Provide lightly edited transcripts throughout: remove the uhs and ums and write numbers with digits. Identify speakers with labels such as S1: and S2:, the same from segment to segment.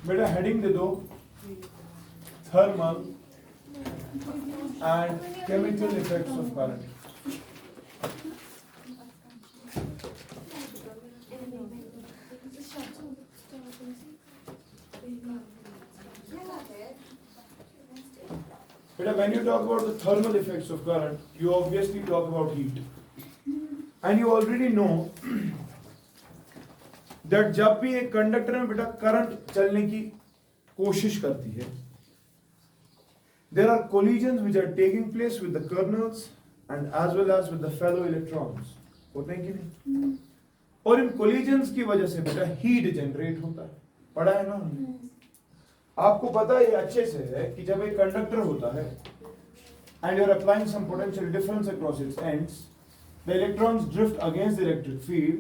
S1: बेटा हेडिंग दे दो thermal and chemical effects of current. Beta, when you talk about the thermal effects of current, you obviously talk about heat. And you already know that जब भी एक conductor में बेटा current चलने की कोशिश करती है, there are collisions which are taking place with the kernels and as well as with the fellow electrons. होते हैं कि नहीं? और इन collisions की वजह से बेटा heat generate होता है। पढ़ा है ना हमने? आपको पता है अच्छे से है कि जब एक कंडक्टर होता है and you are applying some potential difference across its ends, the electrons drift against the electric field,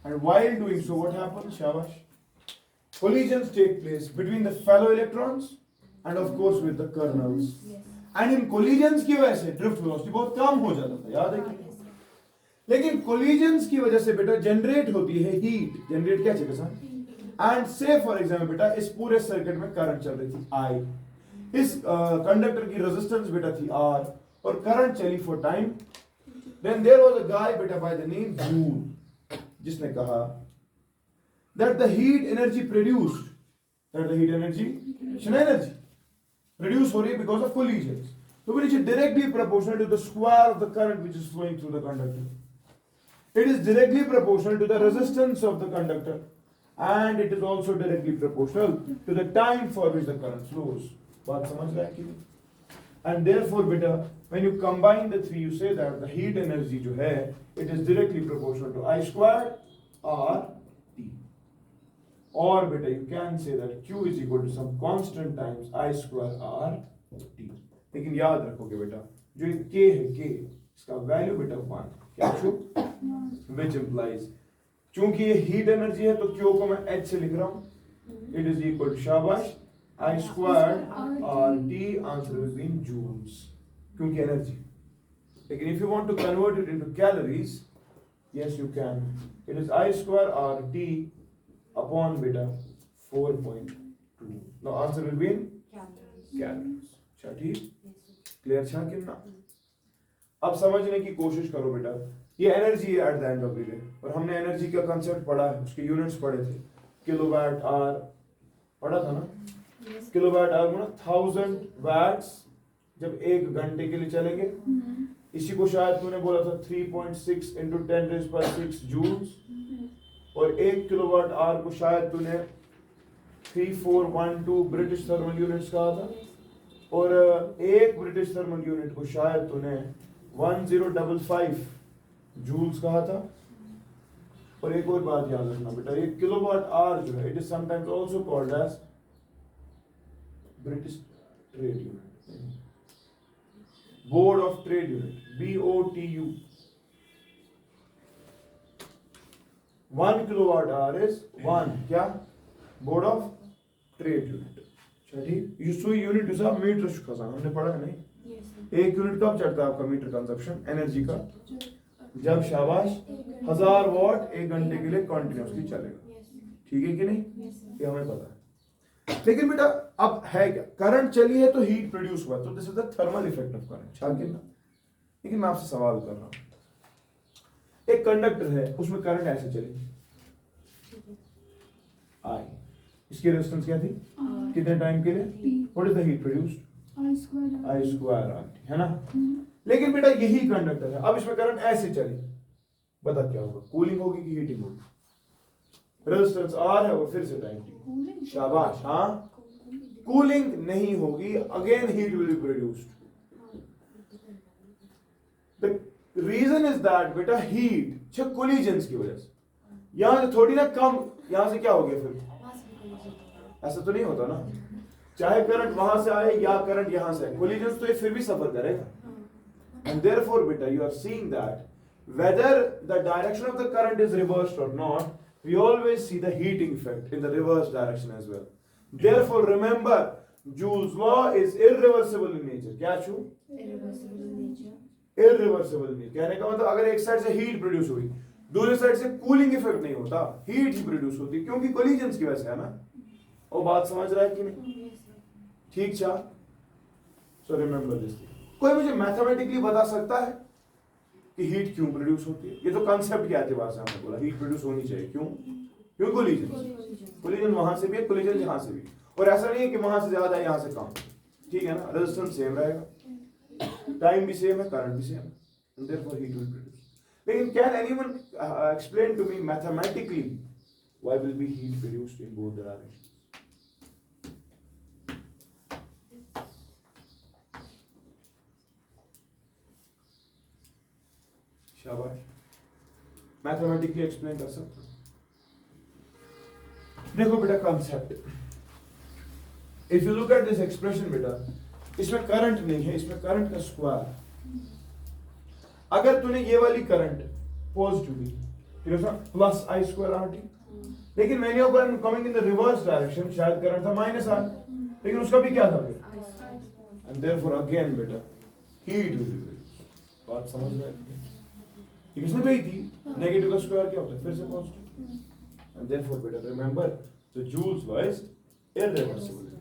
S1: and while doing so, what happens? Shabash. Collisions take place between the fellow electrons and of course with the kernels. And in collisions की वजह से drift velocity बहुत कम हो जाता था, याद है कि? लेकिन collisions की वजह से बेटा generate होती है heat. Generate क्या चाहिए sir? And say for example बेटा इस पूरे सर्किट में करंट चल रही थी I, इस कंडक्टर की रेजिस्टेंस बेटा थी R और करंट चली for time. Then there was a guy बेटा by the name Joule जिसने कहा that the heat energy produced, that the heat energy produce हो रही है because of collisions, so which is directly proportional to the square of the current which is flowing through the conductor. It is directly proportional to the resistance of the conductor. And it is also directly proportional to the time for which the current flows. बात समझ रहे हैं कि नहीं? And therefore, beta, when you combine the three, you say that the heat energy जो है, it is directly proportional to I squared R T. Or beta, you can say that Q is equal to some constant times I square R T. लेकिन याद रखोगे बेटा, जो ये K है K, इसका value बेटा 1. क्या छू? Which implies चूंकि ये हीट एनर्जी है तो क्यू को मैं एच से लिख रहा हूं, इट इज इक्वल टू शाबाश I square R T, answer will be in joules क्योंकि एनर्जी। लेकिन if you want to convert it into calories, yes you can, it is I square R T upon बेटा 4.2। Now answer will be in calories. अच्छा ठीक, clear छा कि ना? अब समझने की कोशिश करो बेटा, ये एनर्जी है at the end of the day, और हमने एनर्जी का कंसेप्ट पढ़ा है, उसके यूनिट्स पढ़े थे, किलोवाट आवर पढ़ा था ना? किलोवाट आवर मतलब 1000 वैट्स जब 1 घंटे के लिए चलेंगे। इसी को शायद तूने बोला था 3.6 इंटू 10⁻⁶ जूल्स, और 1 किलोवाट आवर को शायद तूने 3412 ब्रिटिश थर्मल यूनिट्स कहा था, और एक ब्रिटिश थर्मल यूनिट को शायद तूने 1055 जूल्स कहा था। और एक और बात याद रखना बेटा, ये किलोवाट आवर जो है, it is sometimes also called as British trade unit, board of trade unit, BOTU। 1 kilowatt hour is 1 क्या? Board of trade unit. ठीक, ये यूनिट इज मीटर शुखा हमने पढ़ा है नहीं? एक यूनिट कब चढ़ता है आपका मीटर कंजप्शन एनर्जी का? जब शाबाश 1000 वॉट 1 घंटे के लिए कंटिन्यूअसली चलेगा। ठीक है कि नहीं? ये हमें पता है। लेकिन बेटा अब है क्या, करंट चली है तो हीट प्रोड्यूस हुआ, तो this is the thermal effect of current. Shakir ना, लेकिन मैं आपसे सवाल कर रहा हूं, एक कंडक्टर है उसमें करंट ऐसे चली आई, इसकी रेजिस्टेंस क्या थी? कितने टाइम के लिए? What is the heat produced? I square R T, है ना? लेकिन बेटा यही कंडक्टर है, अब इसमें करंट ऐसे चली, बता क्या होगा? कूलिंग होगी कि हीटिंग होगी? रेजिस्टेंस आर है और फिर से टाइम टी, शाबाश। हाँ, कूलिंग नहीं होगी, again heat will be produced. The reason is that बेटा हीट कोलिजन्स की वजह से, यहां से थोड़ी ना कम, यहां से क्या हो गया फिर? ऐसा तो नहीं होता ना, चाहे करंट वहां से आए या करंट यहां से आए, कोलिजन्स तो ये फिर भी सफर करेगा। And therefore beta, you are seeing that whether the direction of the current is reversed or not, we always see the heating effect in the reverse direction as well. Therefore remember, Joule's law is irreversible in nature. क्या छू? Irreversible in nature. Irreversible in nature कहने का मतलब अगर एक side से heat produce हुई, दूसरी साइड से कूलिंग इफेक्ट नहीं होता, हीट ही प्रोड्यूस होती, क्योंकि कोलिजन्स की वजह से है ना। और बात समझ रहा है कि नहीं? ठीक चार। So remember this. कोई मुझे मैथमेटिकली बता सकता है कि हीट क्यों प्रोड्यूस होती है? ये तो कंसेप्ट के एतबार से हमने बोला हीट प्रोड्यूस होनी चाहिए। क्यों? क्यों? कोलिजन वहां से भी है, कोलिजन यहाँ से भी, और ऐसा नहीं है कि वहां से ज्यादा है यहाँ से कम, ठीक है ना? रेजिस्टेंस सेम रहेगा, टाइम भी सेम है, करंट भी सेम है, and therefore heat will produce. लेकिन can anyone explain to me mathematically why will be heat produced in both the directions? शाबाश, मैथमेटिकली एक्सप्लेन कर सकते हो? देखो बेटा concept, if you look at this expression बेटा, इसमें करंट नहीं है, इसमें करंट का स्क्वायर। अगर तूने ये वाली करंट पॉजिटिव ली, फिर उसमें प्लस आई स्क्वायर आर टी, लेकिन मैंने ऊपर coming in the reverse direction, शायद करंट था माइनस आर, लेकिन उसका भी क्या था बेटा? एंड देयरफॉर अगेन बेटा हीट विल बी। बात समझ में आई? इसमें गई थी, नेगेटिव का स्क्वायर क्या होता है? फिर से पॉजिटिव। एंड देयरफॉर बेटा remember the joules law is irreversible.